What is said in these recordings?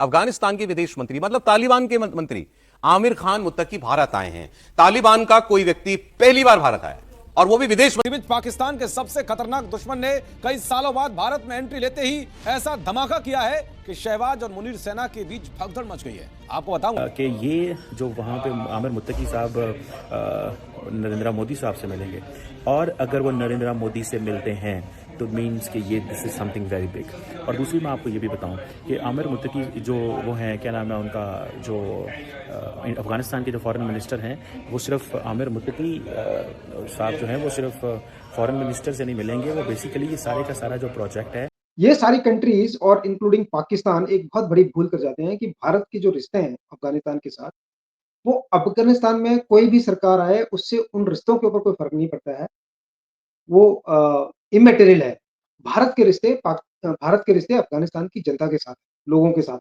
अफगानिस्तान के विदेश मंत्री मतलब तालिबान के मंत्री आमिर खान मुत्तकी भारत आए हैं। तालिबान का कोई व्यक्ति पहली बार भारत आया और वो भी विदेश मंत्री। पाकिस्तान के सबसे खतरनाक दुश्मन ने कई सालों बाद भारत में एंट्री लेते ही ऐसा धमाका किया है कि शहबाज और मुनीर सेना के बीच भगदड़ मच गई है। आपको बताऊं कि ये जो वहाँ पे आमिर मुत्तकी साहब नरेंद्र मोदी साहब से मिलेंगे, और अगर वो नरेंद्र मोदी से मिलते हैं तो मीन्स कि ये this is something very big. और दूसरी मैं आपको ये भी बताऊं कि आमिर मुत्तकी जो वो हैं, क्या नाम है उनका, जो अफगानिस्तान के जो फॉरेन मिनिस्टर हैं, वो सिर्फ आमिर मुत्तकी साहब जो हैं वो सिर्फ फॉरेन मिनिस्टर से नहीं मिलेंगे, वो बेसिकली ये सारे का सारा जो प्रोजेक्ट है। ये सारी कंट्रीज और इंक्लूडिंग पाकिस्तान एक बहुत बड़ी भूल कर जाते हैं कि भारत के जो रिश्ते हैं अफगानिस्तान के साथ, वो अफगानिस्तान में कोई भी सरकार आए उससे उन रिश्तों के ऊपर कोई फर्क नहीं पड़ता है। वो इमैटेरियल है। भारत के रिश्ते अफगानिस्तान की जनता के साथ, लोगों के साथ।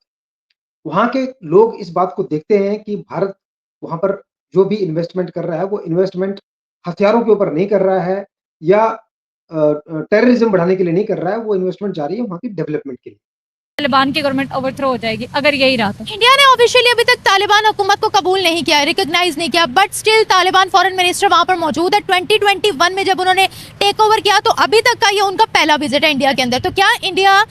वहाँ के लोग इस बात को देखते हैं कि भारत वहाँ पर जो भी इन्वेस्टमेंट कर रहा है, वो इन्वेस्टमेंट हथियारों के ऊपर नहीं कर रहा है या टेररिज्म बढ़ाने के लिए नहीं कर रहा है, वो इन्वेस्टमेंट जा रही है वहाँ की डेवलपमेंट के लिए। तालिबान की गवर्नमेंट ओवरथ्रो हो जाएगी अगर यही रहा तो। इंडिया ने ऑफिशियली अभी तक तालिबान हुकूमत को कबूल नहीं किया, रिकॉग्नाइज नहीं किया, but still Taliban foreign minister वहां पर मौजूद है। 2021 में जब उन्होंने टेक ओवर किया तो अभी तक का ये उनका पहला विजिट है इंडिया के अंदर। तो क्या इंडिया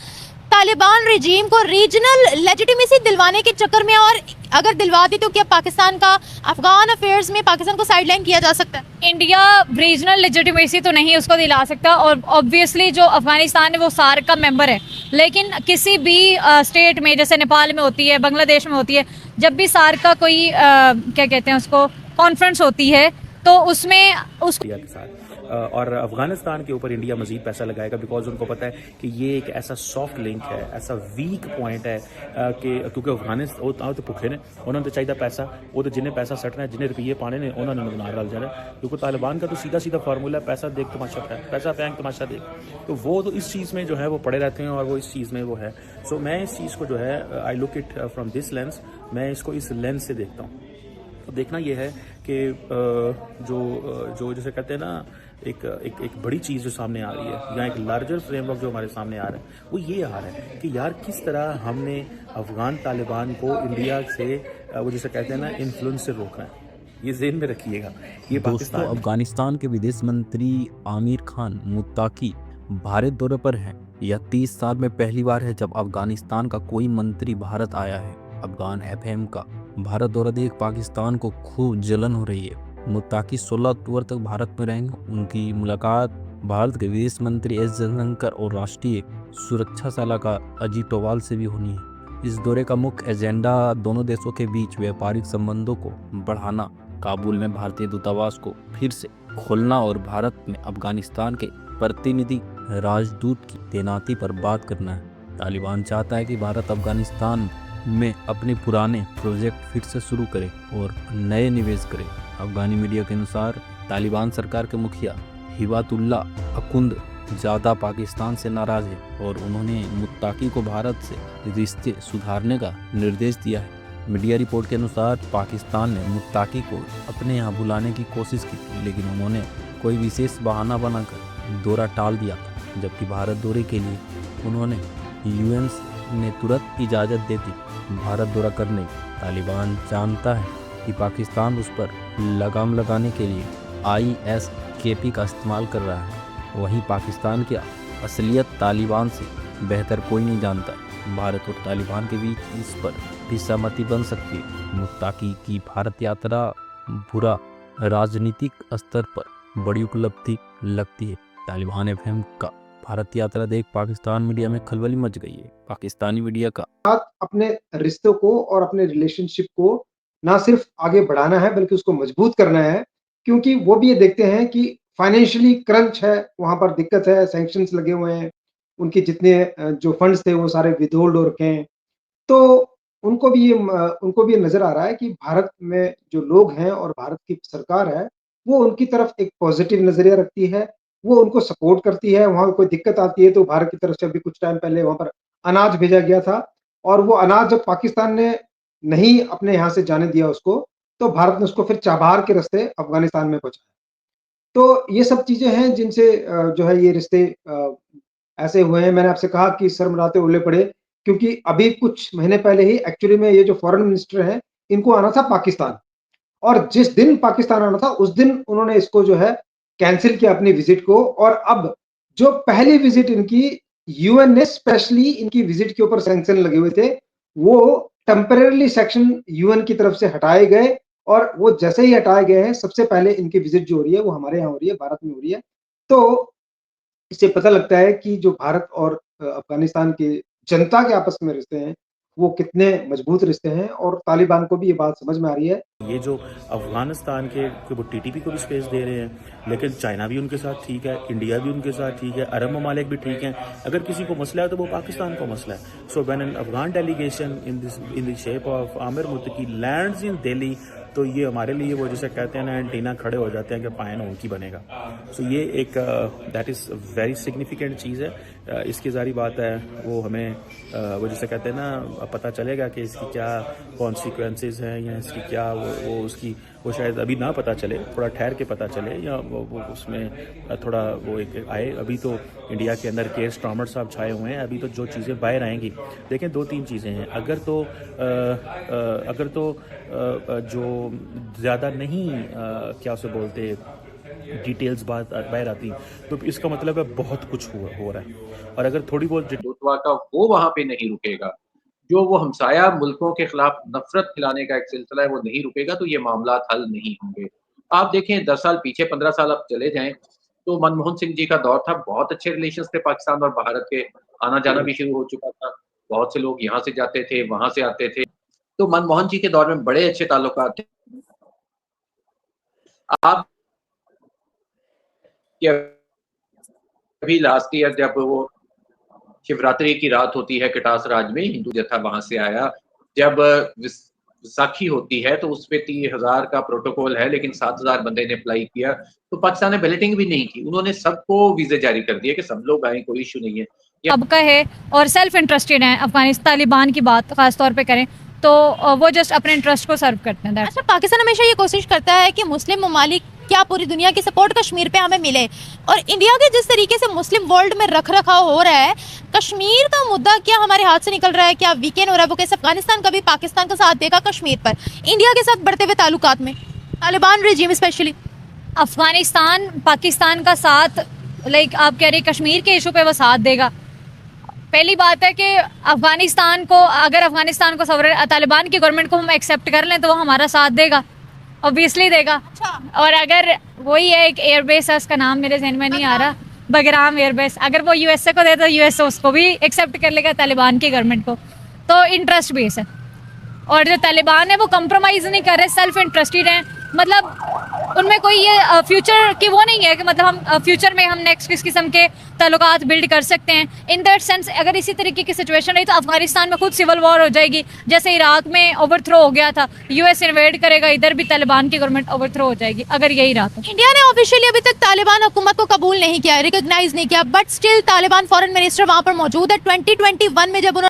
तालिबान रिजीम को रीजनल लेजिटिमेसी दिलवाने के चक्कर में, और अगर दिलवा दी तो क्या पाकिस्तान का अफगान अफेयर्स में पाकिस्तान को साइडलाइन किया जा सकता है? इंडिया रीजनल लेजिटिमेसी तो नहीं उसको दिला सकता, और ऑब्वियसली जो अफगानिस्तान है वो सार्क का मेंबर है, लेकिन किसी भी स्टेट में, जैसे नेपाल में होती है, बांग्लादेश में होती है, जब भी सार्क का कोई क्या कहते हैं उसको, कॉन्फ्रेंस होती है तो उसमें इंडिया के साथ और अफगानिस्तान के ऊपर इंडिया मजीद पैसा लगाएगा, बिकॉज उनको पता है कि ये एक ऐसा सॉफ्ट लिंक है, ऐसा वीक पॉइंट है कि क्योंकि अफगानिस्तान तो भुखे ने, उन्होंने तो चाहिए पैसा, वो तो जिन्हें पैसा सटना है, जिन्हें रुपये पाने ने, उन्होंने बना डाल जाना। क्योंकि तालिबान का तो सीधा सीधा फार्मूला पैसा देख तमाशा है, पैसा फेंक तमाशा देख, तो वो तो इस चीज़ में जो है वो पड़े रहते हैं और वो इस चीज़ में वो है। सो मैं इस चीज़ को जो है I look it from this lens, मैं इसको इस लेंस से देखता हूँ। तो देखना ये है कि जो जैसे कहते हैं ना, एक बड़ी चीज़ जो सामने आ रही है, या एक लार्जर फ्रेमवर्क जो हमारे सामने आ रहा है, वो ये आ रहा है कि यार किस तरह हमने अफगान तालिबान को इंडिया से वो जैसे कहते हैं ना इन्फ्लुएंस से रोकना है। ये ज़हन में रखिएगा। ये दोस्तों, अफगानिस्तान के विदेश मंत्री आमिर खान मुत्ताकी भारत दौरे पर हैं। यह 30 साल में पहली बार है जब अफगानिस्तान का कोई मंत्री भारत आया है। अफगान एफएम का भारत दौरा देख पाकिस्तान को खूब जलन हो रही है। मुत्ताकी 16 अक्टूबर तक भारत में रहेंगे। उनकी मुलाकात भारत के विदेश मंत्री एस जयशंकर और राष्ट्रीय सुरक्षा सलाहकार अजीत डोभाल से भी होनी है। इस दौरे का मुख्य एजेंडा दोनों देशों के बीच व्यापारिक संबंधों को बढ़ाना, काबुल में भारतीय दूतावास को फिर से खोलना और भारत में अफगानिस्तान के प्रतिनिधि राजदूत की तैनाती पर बात करना है। तालिबान चाहता है कि भारत अफगानिस्तान में अपने पुराने प्रोजेक्ट फिर से शुरू करे और नए निवेश करे। अफगानी मीडिया के अनुसार तालिबान सरकार के मुखिया हिबातुल्ला अकुंद ज़्यादा पाकिस्तान से नाराज है और उन्होंने मुत्ताकी को भारत से रिश्ते सुधारने का निर्देश दिया है। मीडिया रिपोर्ट के अनुसार पाकिस्तान ने मुत्ताकी को अपने यहाँ बुलाने की कोशिश की थी, लेकिन उन्होंने कोई विशेष बहाना बनाकर दौरा टाल दिया था। जबकि भारत दौरे के लिए उन्होंने यूएन ने तुरंत इजाज़त दे दी भारत दौरा करने की। तालिबान जानता है कि पाकिस्तान उस पर लगाम लगाने के लिए ISKP का इस्तेमाल कर रहा है। वहीं पाकिस्तान की असलियत तालिबान से बेहतर कोई नहीं जानता। भारत और तालिबान के बीच इस पर भी सहमति बन सकती है। मुत्ताकी की भारत यात्रा बुरा राजनीतिक स्तर पर बड़ी उपलब्धि लगती है। तालिबान एफएम का भारत यात्रा देख पाकिस्तान मीडिया में खलबली मच गई है। पाकिस्तानी मीडिया का अपने रिश्तों को और अपने रिलेशनशिप को ना सिर्फ आगे बढ़ाना है बल्कि उसको मजबूत करना है, क्योंकि वो भी ये देखते हैं कि फाइनेंशियली क्रंच है, वहां पर दिक्कत है, सैंक्शंस लगे हुए हैं, उनके जितने जो फंड्स थे वो सारे विदहोल्ड हो रखे हैं। तो उनको भी ये नजर आ रहा है कि भारत में जो लोग हैं और भारत की सरकार है, वो उनकी तरफ एक पॉजिटिव नजरिया रखती है, वो उनको सपोर्ट करती है। वहां कोई दिक्कत आती है तो भारत की तरफ से अभी कुछ टाइम पहले वहां पर अनाज भेजा गया था, और वो अनाज जब पाकिस्तान ने नहीं अपने यहाँ से जाने दिया उसको, तो भारत ने उसको फिर चाबहार के रास्ते अफगानिस्तान में पहुंचाया। तो ये सब चीजें हैं जिनसे जो है ये रिश्ते ऐसे हुए हैं। मैंने आपसे कहा कि सर मराते ओले पड़े, क्योंकि अभी कुछ महीने पहले ही एक्चुअली में ये जो फॉरेन मिनिस्टर हैं, इनको आना था पाकिस्तान, और जिस दिन पाकिस्तान आना था उस दिन उन्होंने इसको जो है कैंसिल किया अपनी विजिट को। और अब जो पहली विजिट इनकी, यूएन ने स्पेशली इनकी विजिट के ऊपर सैंक्शन लगे हुए थे, वो टेम्परेरीली सेक्शन यूएन की तरफ से हटाए गए, और वो जैसे ही हटाए गए हैं, सबसे पहले इनकी विजिट जो हो रही है वो हमारे यहाँ हो रही है, भारत में हो रही है। तो इससे पता लगता है कि जो भारत और अफगानिस्तान की जनता के आपस में रिश्ते हैं, वो कितने मजबूत रिश्ते हैं, और तालिबान को भी ये बात समझ में आ रही है। ये जो अफगानिस्तान के वो टीटीपी को भी स्पेस दे रहे हैं, लेकिन चाइना भी उनके साथ ठीक है, इंडिया भी उनके साथ ठीक है, अरब ममालिक भी ठीक हैं। अगर किसी को मसला है तो वो पाकिस्तान को मसला है। So when an Afghan delegation in the shape of Amir Muttaqi lands in Delhi, तो ये हमारे लिए वो जैसे कहते हैं ना, एंटीना खड़े हो जाते हैं कि पायन उनकी बनेगा। सो ये एक दैट इज़ वेरी सिग्निफिकेंट चीज़ है। इसकी जारी बात है वो हमें वो जैसे कहते हैं ना, पता चलेगा कि इसकी क्या कॉन्सिक्वेंसेस हैं, या इसकी क्या वो उसकी वो शायद अभी ना पता चले, थोड़ा ठहर के पता चले, या वो उसमें थोड़ा वो एक आए। अभी तो इंडिया के अंदर केयर स्टार्मर साहब छाए हुए हैं, अभी तो जो चीज़ें बाहर आएंगी, देखें 2-3 चीज़ें हैं। अगर तो जो ज़्यादा नहीं क्या उसे बोलते डिटेल्स बात बाहर आती, तो इसका मतलब है बहुत कुछ हो रहा है। और अगर थोड़ी बहुत हिंदुत्व का वो वहाँ पे नहीं रुकेगा, जो वो हमसाया मुल्कों के खिलाफ नफरत फैलाने का एक सिलसिला है, वो नहीं रुकेगा, तो ये मामलात हल नहीं होंगे। आप देखें 10 साल पीछे, 15 साल आप चले जाएं, तो मनमोहन सिंह जी का दौर था, बहुत अच्छे रिलेशंस थे पाकिस्तान और भारत के, आना जाना भी शुरू हो चुका था, बहुत से लोग यहाँ से जाते थे, वहां से आते थे, तो मनमोहन जी के दौर में बड़े अच्छे ताल्लुकात थे। आप अभी लास्ट ईयर जब वो शिवरात्रि की रात होती है कटास राज में, हिंदू जत्था वहां से आया, जब विसाखी होती है तो उसपे 30,000 का प्रोटोकॉल है, लेकिन 7,000 बंदे ने अप्लाई किया, तो पाकिस्तान ने बैलेटिंग भी नहीं की, उन्होंने सबको वीजे जारी कर दिए कि सब लोग आए, कोई इशू नहीं है। अब का है और सेल्फ इंटरेस्टेड है। अफगानिस्तान तालिबान की बात खास तौर पे करें तो वो जस्ट अपने इंटरेस्ट को सर्व करते हैं। अच्छा, पाकिस्तान हमेशा ये कोशिश करता है कि मुस्लिम ममालिक क्या पूरी दुनिया की सपोर्ट कश्मीर पे हमें मिले, और इंडिया के जिस तरीके से मुस्लिम वर्ल्ड में रख रखाव हो रहा है, कश्मीर का मुद्दा क्या हमारे हाथ से निकल रहा है, क्या वीकेंड हो रहा है, वो कैसे अफगानिस्तान कभी पाकिस्तान का साथ देगा कश्मीर पर, इंडिया के साथ बढ़ते हुए ताल्लुकात में, तालिबान रेजिम स्पेशली। अफगानिस्तान पाकिस्तान का साथ, लाइक आप कह रहे कश्मीर के इशू पे वो साथ देगा। पहली बात है कि अफगानिस्तान को, अगर अफगानिस्तान को तालिबान की गवर्नमेंट को हम एक्सेप्ट कर लें तो वो हमारा साथ देगा, ऑब्वियसली देगा। और अगर वही है एक एयरबेस है, उसका नाम मेरे जहन में नहीं आ रहा, बगराम एयरबेस, अगर वो यूएसए को दे तो यूएसए उसको भी एक्सेप्ट कर लेगा, तालिबान की गवर्नमेंट को। तो इंटरेस्ट बेस है, और जो तालिबान है वो कंप्रोमाइज नहीं कर रहे, सेल्फ इंटरेस्टेड हैं। मतलब उनमें कोई ये फ्यूचर की वो नहीं है कि मतलब हम फ्यूचर में हम नेक्स्ट किस किस्म के ताल्लुकात बिल्ड कर सकते हैं। इन दैट सेंस अगर इसी तरीके की सिचुएशन रही तो अफगानिस्तान में खुद सिविल वॉर हो जाएगी, जैसे इराक में ओवरथ्रो हो गया था, यूएस इन्वेड करेगा, इधर भी तालिबान की गवर्नमेंट ओवरथ्रो हो जाएगी अगर यही रहा तो। इंडिया ने ऑफिशियली अभी तक तालिबान हुकूमत को कबूल नहीं किया, रिकॉग्नाइज नहीं किया, but still Taliban foreign minister वहां पर मौजूद है। 2021 में जब उन्होंने